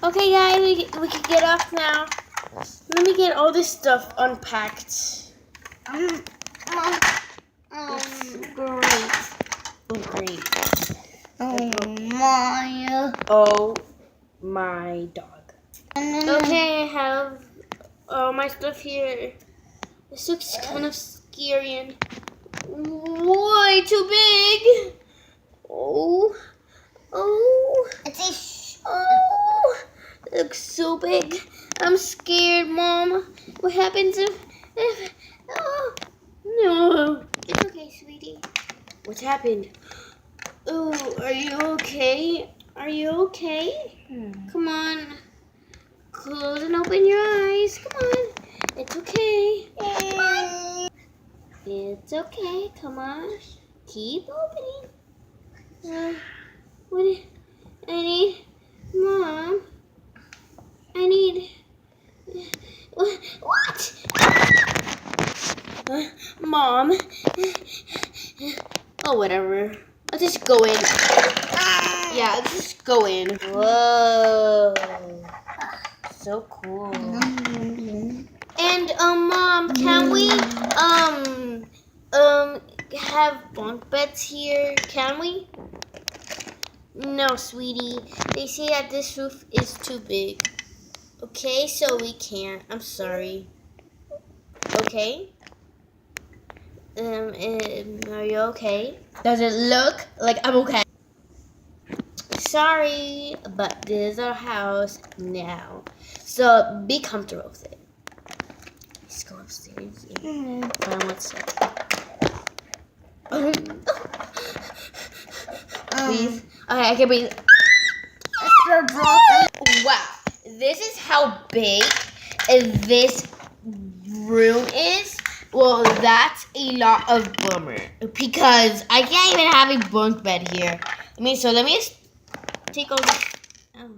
Okay, guys, we can get off now. Let me get all this stuff unpacked. Great. Oh, great. Oh my. Oh, my dog. Okay, I have all my stuff here. This looks kind of scary and way too big. Oh, oh, it looks so big. I'm scared, Mom. What happens if oh, no. It's okay, sweetie. What's happened? Oh, are you okay? Are you okay? Come on. Close and open your eyes. Come on. It's okay. Come on. It's okay. Come on. Keep opening. What? I need, Mom. I need. What? Mom. Oh, whatever. Let's just go in. Yeah, let's just go in. Whoa. So cool. And Mom, can we have bunk beds here? Can we? No, sweetie. They say that this roof is too big. Okay, so we can't. I'm sorry. Okay. Are you okay? Does it look like I'm okay? Sorry, but this is our house now. So be comfortable with it. Let's go upstairs. Hold on one second. Please. Okay, I can breathe. Wow. This is how big this room is. Well, that's a lot of bummer because I can't even have a bunk bed here. Let me just take all this. Oh